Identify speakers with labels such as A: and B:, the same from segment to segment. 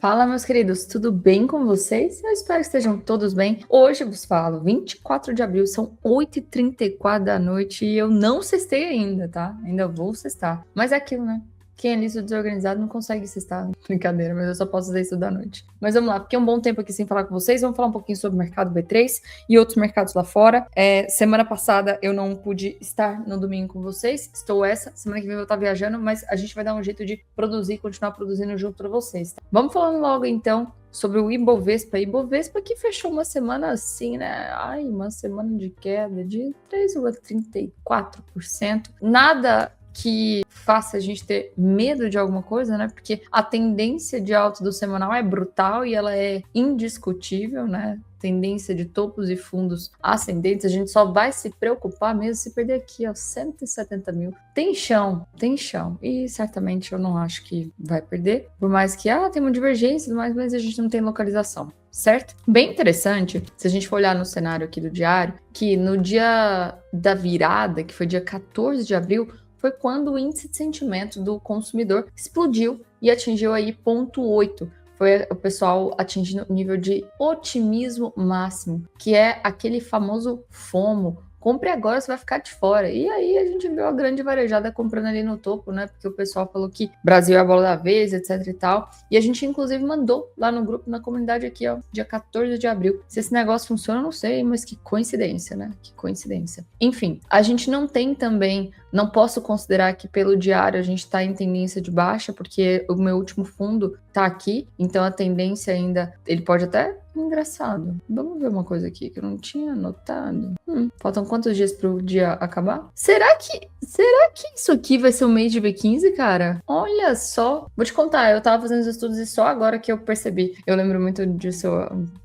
A: Fala, meus queridos, tudo bem com vocês? Eu espero que estejam todos bem. Hoje eu vos falo, 24 de abril, são 8h34 da noite e eu não cestei ainda, tá? Ainda vou cestar. Mas é aquilo, né? Quem é liso desorganizado não consegue cestar. Brincadeira, mas eu só posso fazer isso da noite. Mas vamos lá, porque é um bom tempo aqui sem falar com vocês. Vamos falar um pouquinho sobre o mercado B3 e outros mercados lá fora. Semana passada eu não pude estar no domingo com vocês. Estou essa. Semana que vem eu vou estar viajando, mas a gente vai dar um jeito de produzir, continuar produzindo junto para vocês. Tá? Vamos falando logo então sobre o Ibovespa. Ibovespa que fechou uma semana assim, né? Uma semana de queda de 3,34%. Nada que faça a gente ter medo de alguma coisa, né? Porque a tendência de alta do semanal é brutal e ela é indiscutível, né? Tendência de topos e fundos ascendentes, a gente só vai se preocupar mesmo se perder aqui, ó, 170 mil. Tem chão, e certamente eu não acho que vai perder, por mais que, tem uma divergência, mas a gente não tem localização, certo? Bem interessante, se a gente for olhar no cenário aqui do diário, que no dia da virada, que foi dia 14 de abril, foi quando o índice de sentimento do consumidor explodiu e atingiu aí 0,8. Foi o pessoal atingindo o nível de otimismo máximo, que é aquele famoso FOMO. Compre agora, você vai ficar de fora. E aí a gente viu a grande varejada comprando ali no topo, né? Porque o pessoal falou que Brasil é a bola da vez, etc e tal. E a gente, inclusive, mandou lá no grupo, na comunidade aqui, ó, dia 14 de abril. Se esse negócio funciona, eu não sei, mas que coincidência, né? Que coincidência. Enfim, a gente não tem também... Não posso considerar que pelo diário a gente está em tendência de baixa, porque o meu último fundo está aqui, então a tendência ainda, ele pode até... Engraçado. Vamos ver uma coisa aqui que eu não tinha notado. Faltam quantos dias pro dia acabar? Será que isso aqui vai ser o mês de B15, cara? Olha só. Vou te contar, eu tava fazendo os estudos e só agora que eu percebi. Eu lembro muito disso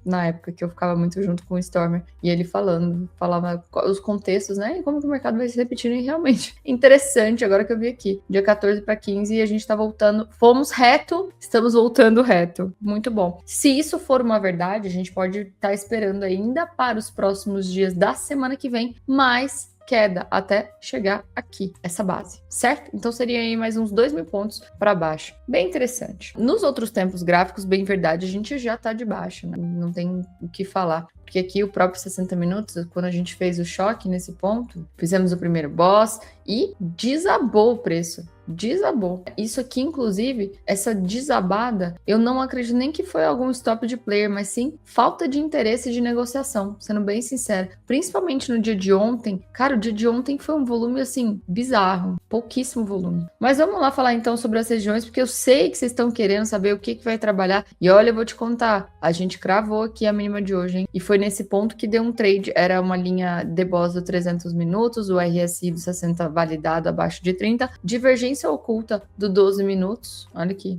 A: na época que eu ficava muito junto com o Stormer e ele falava os contextos, né? E como que o mercado vai se repetindo e realmente interessante agora que eu vi aqui. Dia 14 para 15 e a gente tá voltando. Fomos reto, estamos voltando reto. Muito bom. Se isso for uma verdade, a gente pode estar esperando ainda para os próximos dias da semana que vem, mais queda até chegar aqui, essa base, certo? Então seria aí mais uns 2.000 pontos para baixo. Bem interessante. Nos outros tempos gráficos, bem verdade, a gente já tá de baixo, né? Não tem o que falar. Porque aqui o próprio 60 minutos, quando a gente fez o choque nesse ponto, fizemos o primeiro boss e desabou o preço. Desabou. Isso aqui, inclusive, essa desabada, eu não acredito nem que foi algum stop de player, mas sim falta de interesse de negociação, sendo bem sincero. Principalmente no dia de ontem. Cara, o dia de ontem foi um volume, assim, bizarro. Pouquíssimo volume. Mas vamos lá falar então sobre as regiões, porque eu sei que vocês estão querendo saber o que vai trabalhar. E olha, eu vou te contar, a gente cravou aqui a mínima de hoje, hein? E foi nesse ponto que deu um trade. Era uma linha DBOS do 300 minutos, o RSI do 60 validado abaixo de 30, divergência oculta do 12 minutos. Olha aqui.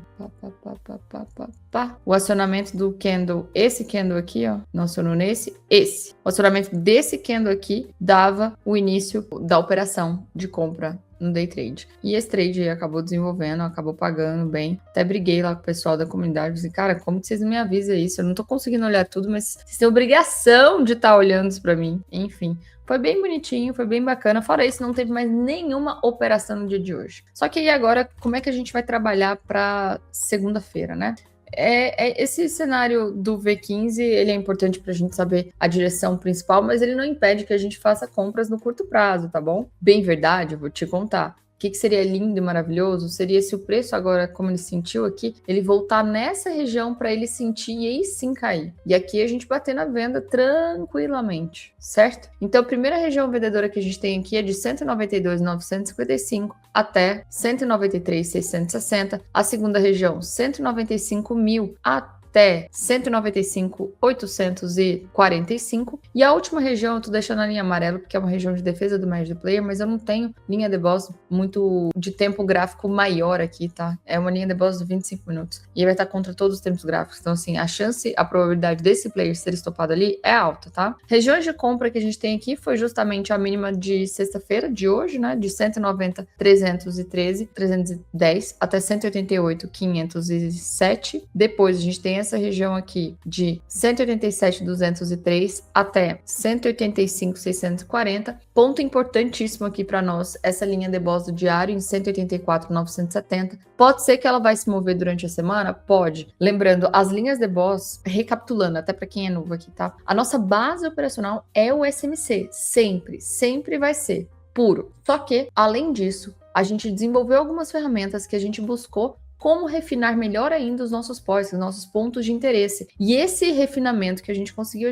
A: O acionamento do candle, esse candle aqui, ó, não acionou nesse, esse. O acionamento desse candle aqui dava o início da operação de compra no day trade. E esse trade acabou desenvolvendo, acabou pagando bem. Até briguei lá com o pessoal da comunidade. Disse, cara, como que vocês não me avisam isso? Eu não tô conseguindo olhar tudo, mas vocês têm obrigação de estar olhando isso pra mim. Enfim, foi bem bonitinho, foi bem bacana. Fora isso, não teve mais nenhuma operação no dia de hoje. Só que aí agora, como é que a gente vai trabalhar pra segunda-feira, né? Esse cenário do V15, ele é importante para a gente saber a direção principal, mas ele não impede que a gente faça compras no curto prazo, tá bom? Bem verdade, eu vou te contar. O que seria lindo e maravilhoso seria se o preço agora, como ele sentiu aqui, ele voltar nessa região para ele sentir e aí sim cair. E aqui a gente bater na venda tranquilamente, certo? Então a primeira região vendedora que a gente tem aqui é de 192.955 até 193.660. A segunda região, 195.000 até 195.845. E a última região eu tô deixando a linha amarela porque é uma região de defesa do médio player, mas eu não tenho linha de boss muito de tempo gráfico maior aqui, tá? É uma linha de boss de 25 minutos. E vai estar contra todos os tempos gráficos. Então, assim, a probabilidade desse player ser estopado ali é alta, tá? Regiões de compra que a gente tem aqui foi justamente a mínima de sexta-feira, de hoje, né? De 190.313, 310 até 188.507. Depois a gente tem essa essa região aqui de 187.203 até 185.640. Ponto importantíssimo aqui para nós, essa linha de depósito diário em 184.970. Pode ser que ela vai se mover durante a semana? Pode. Lembrando, as linhas de boss, recapitulando, até para quem é novo aqui, tá? A nossa base operacional é o SMC, sempre vai ser puro. Só que, além disso, a gente desenvolveu algumas ferramentas que a gente buscou como refinar melhor ainda os nossos POIs, os nossos pontos de interesse. E esse refinamento que a gente conseguiu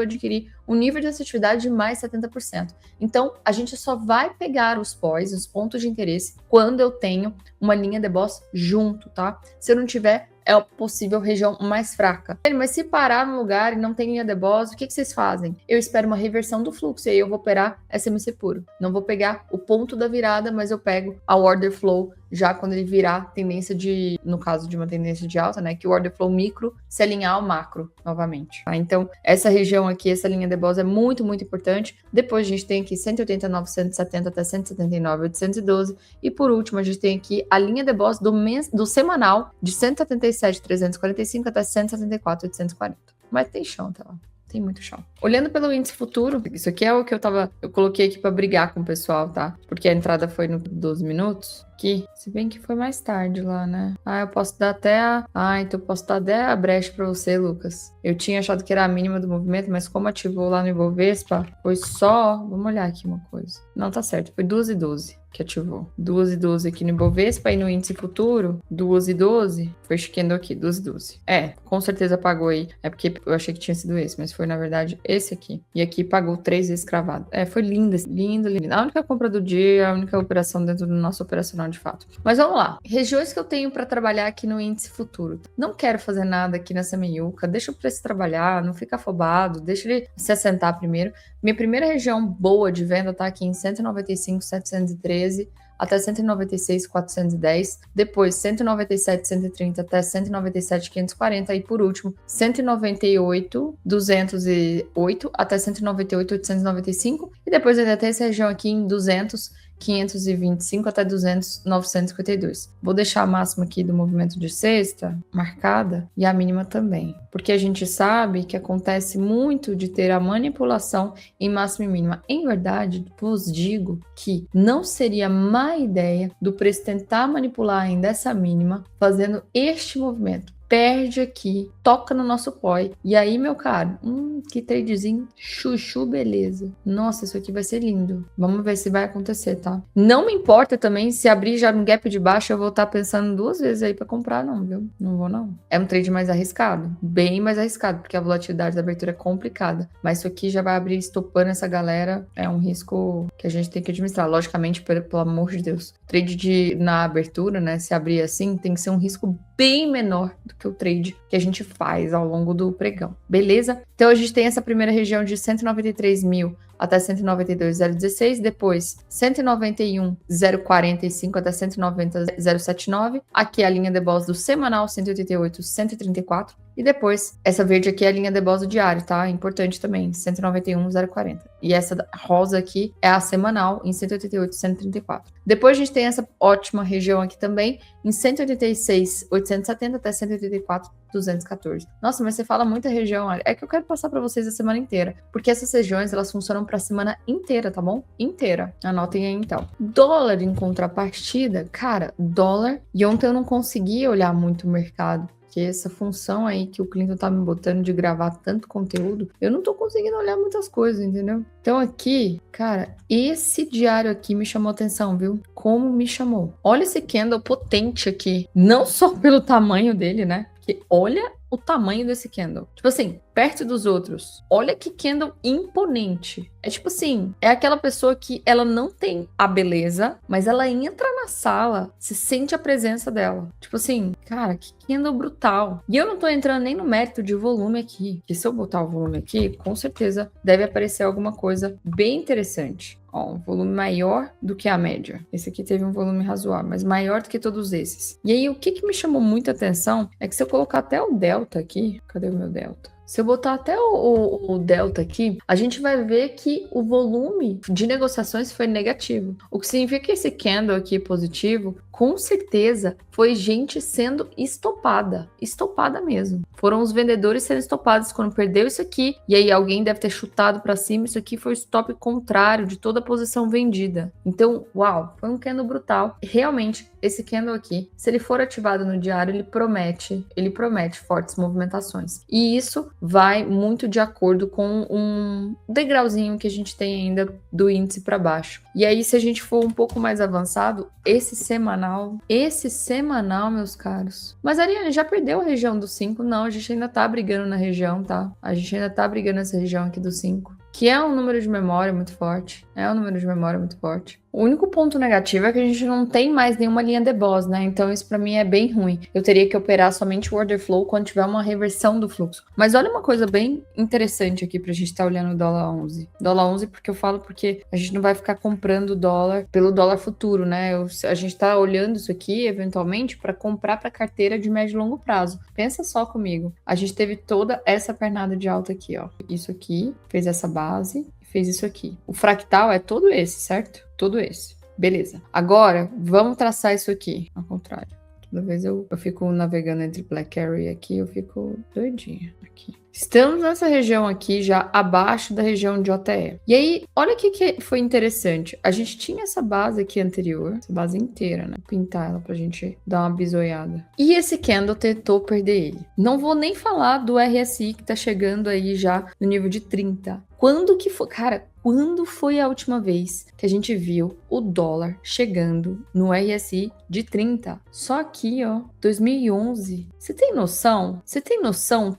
A: adquirir um nível de assertividade de mais 70%. Então, a gente só vai pegar os POIs, os pontos de interesse, quando eu tenho uma linha de boss junto, tá? Se eu não tiver, é a possível região mais fraca. Mas se parar no lugar e não tem linha de boss, o que vocês fazem? Eu espero uma reversão do fluxo e aí eu vou operar SMC puro. Não vou pegar o ponto da virada, mas eu pego a order flow já quando ele virar tendência de, no caso de uma tendência de alta, né, que o order flow micro se alinhar ao macro novamente, tá? Então, essa região aqui, essa linha de boss é muito importante. Depois a gente tem aqui 189.170 até 179.812 e por último a gente tem aqui a linha de boss do semanal de 177.345 até 174.840. Mas tem chão, tá lá. Tem muito chão. Olhando pelo índice futuro, isso aqui é o que eu coloquei aqui para brigar com o pessoal, tá? Porque a entrada foi no 12 minutos. Aqui, se bem que foi mais tarde lá, né? Eu posso dar até então eu posso dar até a brecha para você, Lucas. Eu tinha achado que era a mínima do movimento, mas como ativou lá no Ibovespa, foi só... Vamos olhar aqui uma coisa. Não, tá certo. Foi 2,12 que ativou. 2,12 aqui no Ibovespa e no índice futuro, 2,12 foi chiquendo aqui, 2,12. Com certeza pagou aí. É porque eu achei que tinha sido esse, mas foi na verdade esse aqui. E aqui pagou 3 vezes cravado. Foi lindo. A única compra do dia, a única operação dentro do nosso operacional de fato. Mas vamos lá. Regiões que eu tenho para trabalhar aqui no índice futuro. Não quero fazer nada aqui nessa meiuca. Deixa o preço trabalhar, não fica afobado. Deixa ele se assentar primeiro. Minha primeira região boa de venda tá aqui em 195.713 até 196.410, depois 197.130 até 197.540 e por último 198.208 até 198.895 e depois ainda tem essa região aqui em 200.525 até 200.952. Vou deixar a máxima aqui do movimento de sexta marcada e a mínima também, porque a gente sabe que acontece muito de ter a manipulação em máxima e mínima. Em verdade, vos digo que não seria má ideia do preço tentar manipular ainda essa mínima fazendo este movimento. Perde aqui, toca no nosso POI. E aí, meu caro, que tradezinho chuchu, beleza. Nossa, isso aqui vai ser lindo. Vamos ver se vai acontecer, tá? Não me importa também se abrir já no gap de baixo, eu vou estar pensando 2 vezes aí pra comprar, não, viu? Não vou, não. É um trade mais arriscado, bem mais arriscado, porque a volatilidade da abertura é complicada. Mas isso aqui já vai abrir estopando essa galera. É um risco que a gente tem que administrar. Logicamente, pelo amor de Deus. Trade na abertura, né? Se abrir assim, tem que ser um risco bem menor do que o trade que a gente faz ao longo do pregão, beleza? Então a gente tem essa primeira região de 193.000 até 192.016, depois 191.045 até 190.079, aqui é a linha de boss do semanal 188.134 e depois essa verde aqui é a linha de boss do diário, tá? Importante também, 191.040. E essa rosa aqui é a semanal em 188.134. Depois a gente tem essa ótima região aqui também em 186.870 até 184.214. Nossa, mas você fala muita região, olha. É que eu quero passar para vocês a semana inteira, porque essas regiões elas funcionam para a semana inteira, tá bom? Inteira. Anotem aí então. Dólar em contrapartida, cara, dólar. E ontem eu não consegui olhar muito o mercado. Que essa função aí que o Clinton tá me botando de gravar tanto conteúdo, eu não tô conseguindo olhar muitas coisas, entendeu? Então aqui, cara, esse diário aqui me chamou atenção, viu? Como me chamou. Olha esse candle potente aqui. Não só pelo tamanho dele, né? Porque olha o tamanho desse candle. Tipo assim, perto dos outros. Olha que candle imponente. É tipo assim, é aquela pessoa que ela não tem a beleza, mas ela entra na sala, se sente a presença dela. Tipo assim, cara, que candle brutal. E eu não tô entrando nem no mérito de volume aqui, que se eu botar o volume aqui, com certeza deve aparecer alguma coisa bem interessante. Ó, um volume maior do que a média. Esse aqui teve um volume razoável, mas maior do que todos esses. E aí, o que me chamou muita atenção é que se eu colocar até o delta aqui... Cadê o meu delta? Se eu botar até o delta aqui, a gente vai ver que o volume de negociações foi negativo. O que significa que esse candle aqui positivo, com certeza, foi gente sendo estopada mesmo. Foram os vendedores sendo estopados quando perdeu isso aqui, e aí alguém deve ter chutado para cima. Isso aqui foi o stop contrário de toda a posição vendida. Então, uau, foi um candle brutal. Realmente, esse candle aqui, se ele for ativado no diário, ele promete fortes movimentações. E isso vai muito de acordo com um degrauzinho que a gente tem ainda do índice para baixo. E aí, se a gente for um pouco mais avançado, esse semanal, meus caros. Mas Ariane, já perdeu a região do 5? Não, a gente ainda tá brigando na região, tá? A gente ainda tá brigando nessa região aqui do 5. Que é um número de memória muito forte. O único ponto negativo é que a gente não tem mais nenhuma linha de boss, né? Então isso pra mim é bem ruim. Eu teria que operar somente o order flow quando tiver uma reversão do fluxo. Mas olha uma coisa bem interessante aqui pra gente estar olhando o dólar 11. Dólar 11 porque a gente não vai ficar comprando dólar pelo dólar futuro, né? A gente tá olhando isso aqui, eventualmente, para comprar para carteira de médio e longo prazo. Pensa só comigo. A gente teve toda essa pernada de alta aqui, ó. Isso aqui, fez essa base, fez isso aqui. O fractal é todo esse, certo? Todo esse. Beleza. Agora, vamos traçar isso aqui. Ao contrário. Toda vez eu fico navegando entre Black Area aqui, eu fico doidinha aqui. Estamos nessa região aqui, já abaixo da região de OTE. E aí, olha o que foi interessante. A gente tinha essa base aqui anterior, essa base inteira, né? Vou pintar ela pra gente dar uma bisoiada. E esse candle tentou perder ele. Não vou nem falar do RSI que tá chegando aí já no nível de 30. Quando que foi? Cara, quando foi a última vez que a gente viu o dólar chegando no RSI de 30? Só aqui, ó, 2011. Você tem noção?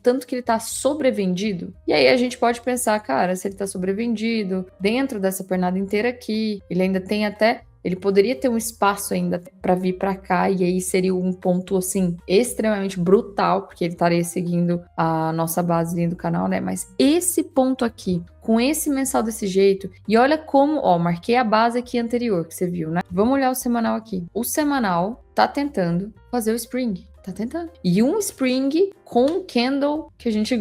A: Tanto que ele tá sobrevendido? E aí a gente pode pensar, cara, se ele tá sobrevendido dentro dessa pernada inteira aqui, ele ainda tem até... Ele poderia ter um espaço ainda para vir para cá, e aí seria um ponto, assim, extremamente brutal, porque ele estaria seguindo a nossa base do canal, né? Mas esse ponto aqui, com esse mensal desse jeito, e olha como, ó, marquei a base aqui anterior, que você viu, né? Vamos olhar o semanal aqui. O semanal tá tentando fazer o spring. Tá tentando. E um spring com um candle que a gente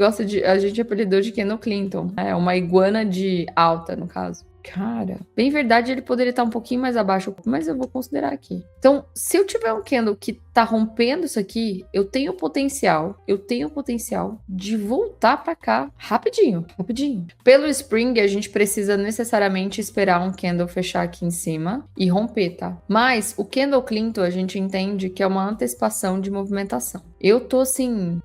A: apelidou de Candle Clinton. É uma iguana de alta, no caso. Cara, bem verdade, ele poderia estar um pouquinho mais abaixo, mas eu vou considerar aqui. Então, se eu tiver um candle que tá rompendo isso aqui, eu tenho potencial de voltar pra cá rapidinho. Pelo spring, a gente precisa necessariamente esperar um candle fechar aqui em cima e romper, tá? Mas o Candle Clinton, a gente entende que é uma antecipação de movimentação. Eu tô assim,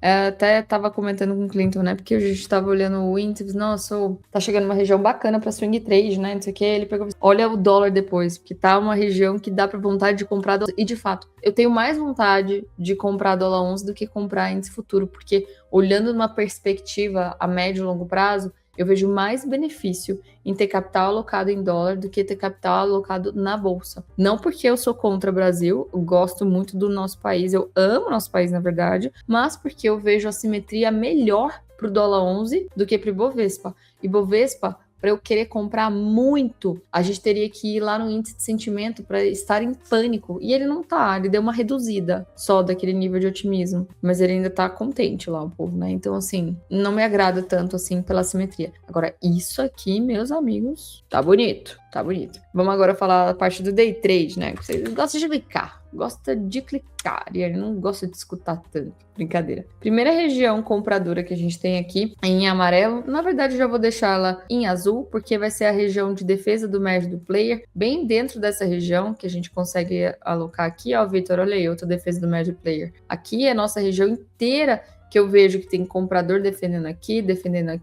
A: até tava comentando com o Clinton, né? Porque a gente tava olhando o índice, nossa, tá chegando uma região bacana pra swing trade, né? Não sei o que. Ele pegou, olha o dólar depois, porque tá uma região que dá pra vontade de comprar dólar. E de fato, eu tenho mais vontade de comprar dólar 11 do que comprar índice futuro, porque olhando numa perspectiva a médio e longo prazo, eu vejo mais benefício em ter capital alocado em dólar do que ter capital alocado na bolsa. Não porque eu sou contra o Brasil, eu gosto muito do nosso país, eu amo o nosso país, na verdade, mas porque eu vejo a simetria melhor para o dólar 11 do que para o Ibovespa. Ibovespa, para eu querer comprar muito, a gente teria que ir lá no índice de sentimento para estar em pânico. E ele não tá, ele deu uma reduzida só daquele nível de otimismo. Mas ele ainda tá contente lá, o povo, né? Então, assim, não me agrada tanto, assim, pela simetria. Agora, isso aqui, meus amigos, tá bonito. Vamos agora falar a parte do day trade, né? Vocês gostam de clicar. E ele não gosta de escutar tanto. Brincadeira. Primeira região compradora que a gente tem aqui em amarelo. Na verdade, eu já vou deixar ela em azul, porque vai ser a região de defesa do médio do player. Bem dentro dessa região que a gente consegue alocar aqui. Ó, Vitor, olha aí, outra defesa do médio player. Aqui é a nossa região inteira que eu vejo que tem comprador defendendo aqui,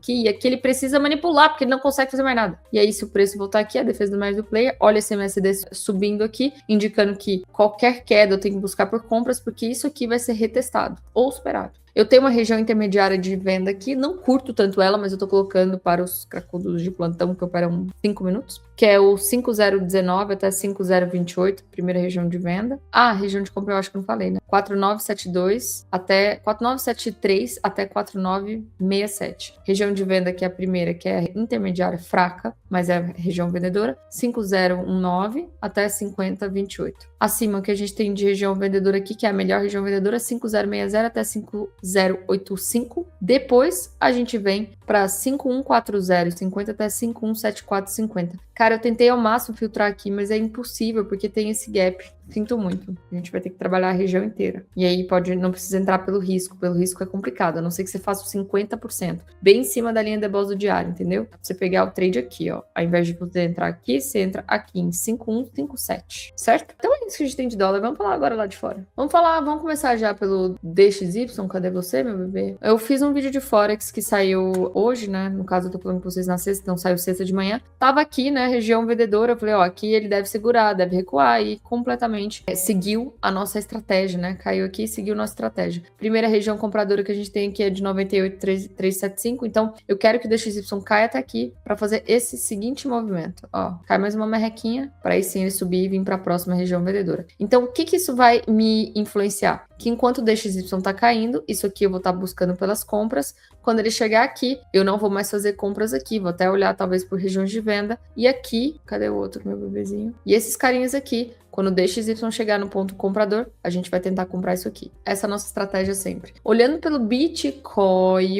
A: e aqui ele precisa manipular, porque ele não consegue fazer mais nada. E aí, se o preço voltar aqui, a defesa do médio do player, olha esse MACD subindo aqui, indicando que qualquer queda eu tenho que buscar por compras, porque isso aqui vai ser retestado ou superado. Eu tenho uma região intermediária de venda aqui, não curto tanto ela, mas eu tô colocando para os cracudos de plantão que operam 5 minutos, que é o 5019 até 5028, primeira região de venda. Ah, região de compra eu acho que não falei, né? 4972 até 4973 até 4967. Região de venda que é a primeira, que é intermediária fraca, mas é a região vendedora, 5019 até 5028. Acima, o que a gente tem de região vendedora aqui, que é a melhor região vendedora, 5060 até 50 51085. Depois a gente vem para 5140,50 até 5174,50. Cara, eu tentei ao máximo filtrar aqui, mas é impossível porque tem esse gap. Sinto muito. A gente vai ter que trabalhar a região inteira. E aí não precisa entrar pelo risco. Pelo risco é complicado, a não ser que você faça o 50%. Bem em cima da linha de depósito diário, entendeu? Você pegar o trade aqui, ó. Ao invés de você entrar aqui, você entra aqui em 5157. Certo? Então é isso que a gente tem de dólar. Vamos falar agora lá de fora. Vamos começar já pelo DXY. Cadê você, meu bebê? Eu fiz um vídeo de Forex que saiu hoje, né? No caso, eu tô falando com vocês na sexta, então saiu sexta de manhã. Tava aqui, né? Região vendedora. Eu falei, ó, aqui ele deve segurar, deve recuar e completamente seguiu a nossa estratégia, né? Caiu aqui e seguiu nossa estratégia. Primeira região compradora que a gente tem aqui é de 98,375. Então, eu quero que o DXY caia até aqui para fazer esse seguinte movimento. Ó, cai mais uma merrequinha para aí sim ele subir e vir para a próxima região vendedora. Então, o que isso vai me influenciar? Que enquanto o DXY tá caindo, isso aqui eu vou estar buscando pelas compras. Quando ele chegar aqui, eu não vou mais fazer compras aqui. Vou até olhar talvez por regiões de venda. E aqui, cadê o outro, meu bebezinho? E esses carinhas aqui, quando o DXY chegar no ponto comprador, a gente vai tentar comprar isso aqui. Essa é a nossa estratégia sempre. Olhando pelo Bitcoin,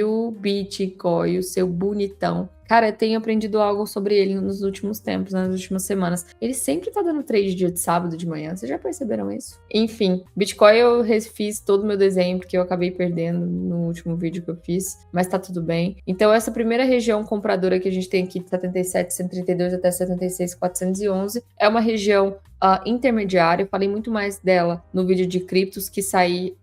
A: seu bonitão. Cara, eu tenho aprendido algo sobre ele nos últimos tempos, nas últimas semanas. Ele sempre tá dando trade dia de sábado de manhã. Vocês já perceberam isso? Enfim, Bitcoin eu refiz todo o meu desenho, porque eu acabei perdendo no último vídeo que eu fiz. Mas tá tudo bem. Então, essa primeira região compradora que a gente tem aqui, de 77,132 até 76,411, é uma região intermediária. Eu falei muito mais dela no vídeo de criptos que sai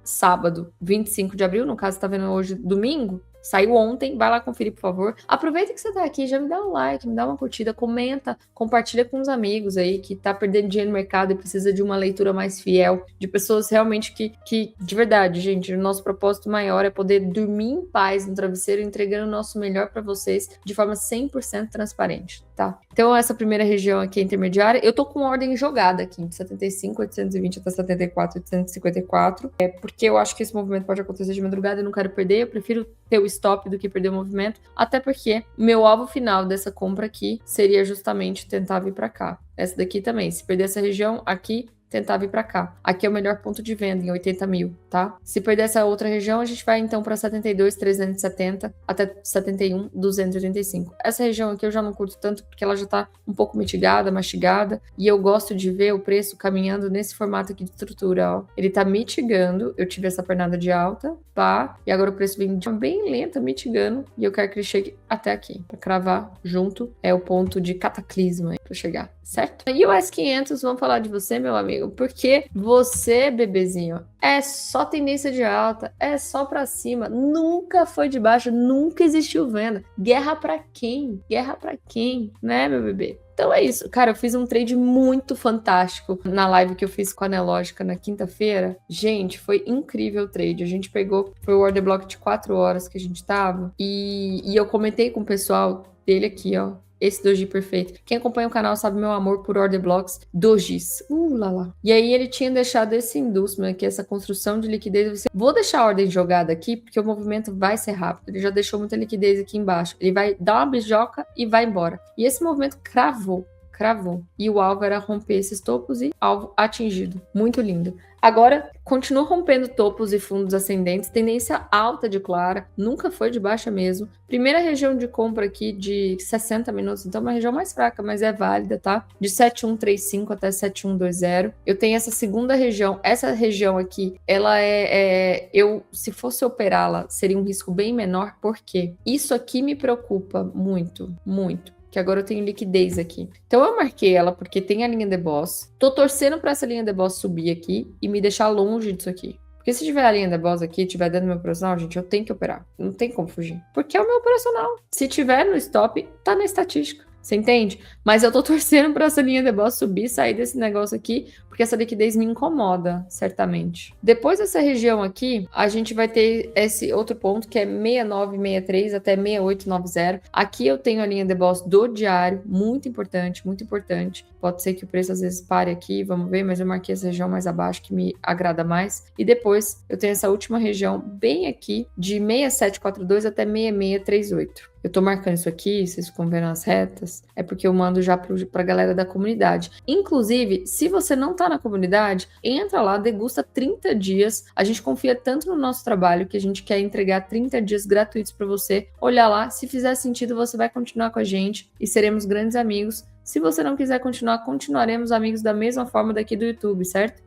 A: sábado, 25 de abril. No caso, tá vendo hoje, domingo. Saiu ontem, vai lá conferir, por favor. Aproveita que você tá aqui, já me dá um like, me dá uma curtida, comenta, compartilha com os amigos aí que tá perdendo dinheiro no mercado e precisa de uma leitura mais fiel, de pessoas realmente que de verdade, gente, o nosso propósito maior é poder dormir em paz no travesseiro, entregando o nosso melhor para vocês de forma 100% transparente, tá? Então, essa primeira região aqui é intermediária. Eu tô com ordem jogada aqui, de 75,820 até 74,854, porque eu acho que esse movimento pode acontecer de madrugada, eu não quero perder, eu prefiro ter o stop do que perder o movimento, até porque meu alvo final dessa compra aqui seria justamente tentar vir para cá. Essa daqui também, se perder essa região aqui, tentar vir para cá. Aqui é o melhor ponto de venda, em 80 mil, tá? Se perder essa outra região, a gente vai então para 72,370 até 71,285. Essa região aqui eu já não curto tanto, porque ela já tá um pouco mitigada, mastigada, e eu gosto de ver o preço caminhando nesse formato aqui de estrutura, ó. Ele tá mitigando, eu tive essa pernada de alta, pá, e agora o preço vem bem lento, mitigando, e eu quero que ele chegue até aqui, para cravar junto, é o ponto de cataclisma aí, para chegar, certo? E o S500, vamos falar de você, meu amigo, porque você, bebezinho, é só tendência de alta, é só pra cima, nunca foi de baixo, nunca existiu venda. Guerra pra quem? Guerra pra quem, né, meu bebê? Então é isso, cara, eu fiz um trade muito fantástico na live que eu fiz com a Nelógica na quinta-feira. Gente, foi incrível o trade. A gente pegou, foi o order block de 4 horas que a gente tava, e eu comentei com o pessoal dele aqui, ó, esse doji perfeito. Quem acompanha o canal sabe meu amor por order blocks dojis. Lá. E aí ele tinha deixado esse inducement aqui, essa construção de liquidez. Vou deixar a ordem jogada aqui, porque o movimento vai ser rápido. Ele já deixou muita liquidez aqui embaixo. Ele vai dar uma bijoca e vai embora. E esse movimento cravou. E o alvo era romper esses topos e alvo atingido. Muito lindo. Agora, continua rompendo topos e fundos ascendentes, tendência alta de Clara, nunca foi de baixa mesmo. Primeira região de compra aqui de 60 minutos, então uma região mais fraca, mas é válida, tá? De 7135 até 7120. Eu tenho essa segunda região, essa região aqui, ela se fosse operá-la, seria um risco bem menor, porque isso aqui me preocupa muito, que agora eu tenho liquidez aqui. Então eu marquei ela porque tem a linha de boss. Tô torcendo para essa linha de boss subir aqui e me deixar longe disso aqui. Porque se tiver a linha de boss aqui, tiver dentro do meu operacional, gente, eu tenho que operar. Não tem como fugir. Porque é o meu operacional. Se tiver no stop, tá na estatística. Você entende? Mas eu tô torcendo para essa linha de boss subir, sair desse negócio aqui, porque essa liquidez me incomoda, certamente. Depois dessa região aqui, a gente vai ter esse outro ponto, que é 6963 até 6890. Aqui eu tenho a linha de boss do diário, muito importante, muito importante. Pode ser que o preço às vezes pare aqui, vamos ver, mas eu marquei essa região mais abaixo, que me agrada mais. E depois eu tenho essa última região bem aqui, de 6742 até 6638. Eu tô marcando isso aqui, vocês ficam vendo as retas, é porque eu mando já pra galera da comunidade. Inclusive, se você não tá na comunidade, entra lá, degusta 30 dias. A gente confia tanto no nosso trabalho que a gente quer entregar 30 dias gratuitos para você. Olha lá, se fizer sentido, você vai continuar com a gente e seremos grandes amigos. Se você não quiser continuar, continuaremos amigos da mesma forma daqui do YouTube, certo?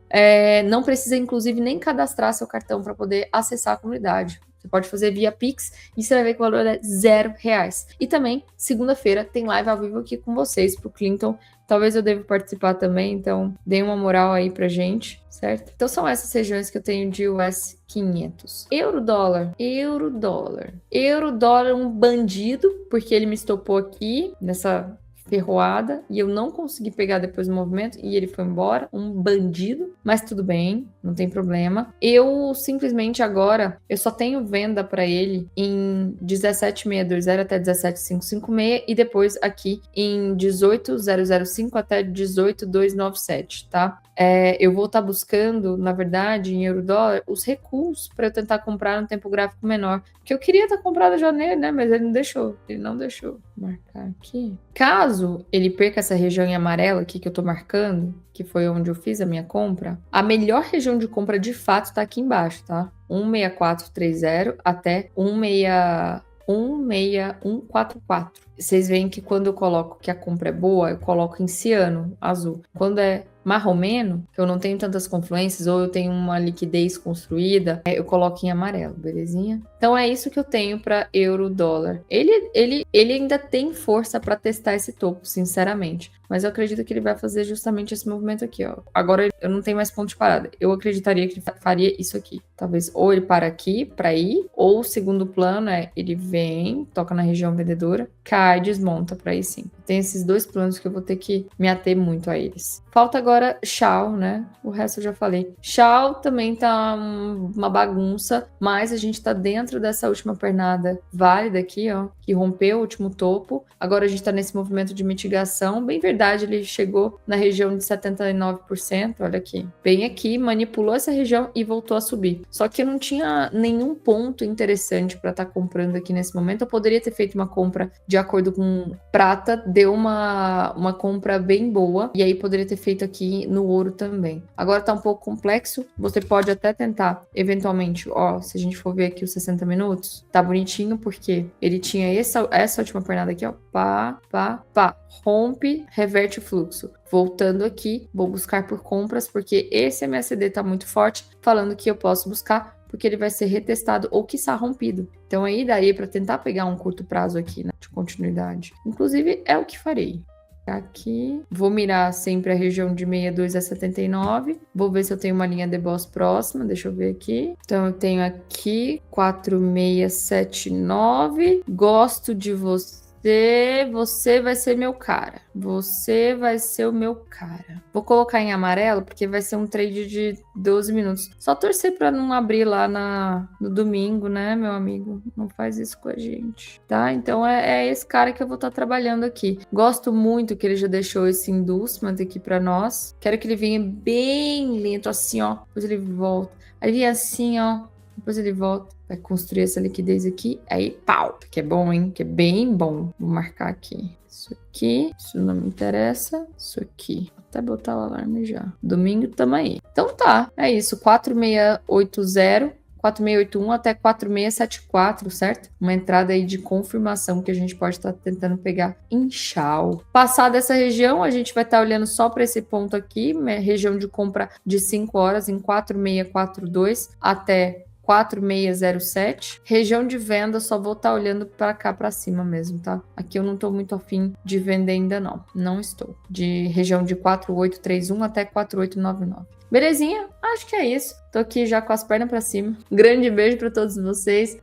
A: Não precisa, inclusive, nem cadastrar seu cartão para poder acessar a comunidade. Você pode fazer via Pix e você vai ver que o valor é R$0. E também, segunda-feira, tem live ao vivo aqui com vocês, pro Clinton. Talvez eu deva participar também, então dê uma moral aí pra gente, certo? Então são essas regiões que eu tenho de US 500. Euro-dólar, euro-dólar. Euro-dólar um bandido, porque ele me estopou aqui nessa ferroada e eu não consegui pegar depois do movimento e ele foi embora, um bandido, mas tudo bem, não tem problema. Eu simplesmente agora, eu só tenho venda para ele em 17.620 até 17.556 e depois aqui em 18.005 até 18.297, tá? Eu vou estar buscando, na verdade, em euro-dólar, os recuos para eu tentar comprar no tempo gráfico menor. Porque eu queria estar comprado já nele, né? Mas ele não deixou. Ele não deixou. Vou marcar aqui. Caso ele perca essa região em amarelo aqui que eu tô marcando, que foi onde eu fiz a minha compra, a melhor região de compra de fato tá aqui embaixo, tá? 16430 até 16144. Vocês veem que quando eu coloco que a compra é boa, eu coloco em ciano, azul. Quando é marromeno, que eu não tenho tantas confluências ou eu tenho uma liquidez construída, eu coloco em amarelo, belezinha? Então é isso que eu tenho para euro-dólar. Ele ainda tem força para testar esse topo, sinceramente. Mas eu acredito que ele vai fazer justamente esse movimento aqui, ó. Agora eu não tenho mais ponto de parada. Eu acreditaria que ele faria isso aqui. Talvez ou ele para aqui para ir, ou o segundo plano é ele vem, toca na região vendedora, cai, desmonta para ir sim. Tem esses dois planos que eu vou ter que me ater muito a eles. Falta agora Shao, né? O resto eu já falei. Shao também tá uma bagunça, mas a gente tá dentro dessa última pernada válida aqui, ó, que rompeu o último topo. Agora a gente tá nesse movimento de mitigação. Bem verdade, ele chegou na região de 79%, olha aqui. Bem aqui, manipulou essa região e voltou a subir. Só que eu não tinha nenhum ponto interessante para estar comprando aqui nesse momento. Eu poderia ter feito uma compra de acordo com prata, deu uma compra bem boa, e aí poderia ter feito aqui no ouro também. Agora tá um pouco complexo, você pode até tentar, eventualmente, ó, se a gente for ver aqui os 60 minutos, tá bonitinho porque ele tinha essa última pernada aqui, ó, pá, rompe, reverte o fluxo. Voltando aqui, vou buscar por compras, porque esse MACD tá muito forte, falando que eu posso buscar, porque ele vai ser retestado ou quiçá rompido. Então aí daria para tentar pegar um curto prazo aqui, né, de continuidade. Inclusive é o que farei. Aqui, vou mirar sempre a região de 62 a 79. Vou ver se eu tenho uma linha de boss próxima, deixa eu ver aqui. Então eu tenho aqui 4679. Gosto de você vai ser meu cara. Você vai ser o meu cara. Vou colocar em amarelo porque vai ser um trade de 12 minutos. Só torcer pra não abrir lá no domingo, né, meu amigo? Não faz isso com a gente, tá? Então é esse cara que eu vou estar trabalhando aqui. Gosto muito que ele já deixou esse inducement aqui pra nós. Quero que ele venha bem lento, assim, ó. Depois ele volta. Aí vem assim, ó. Depois ele volta. Vai construir essa liquidez aqui. Aí, pau. Que é bom, hein? Que é bem bom. Vou marcar aqui. Isso aqui. Isso não me interessa. Isso aqui. Vou até botar o alarme já. Domingo tamo aí. Então tá. É isso. 4680. 4681 até 4674, certo? Uma entrada aí de confirmação que a gente pode estar tentando pegar em Shao. Passada essa região, a gente vai estar olhando só para esse ponto aqui, região de compra de 5 horas em 4642 até 4607. Região de venda, só vou estar olhando para cá para cima mesmo, tá? Aqui eu não tô muito afim de vender ainda não. Não estou. De região de 4831 até 4899. Belezinha? Acho que é isso. Tô aqui já com as pernas pra cima. Grande beijo pra todos vocês.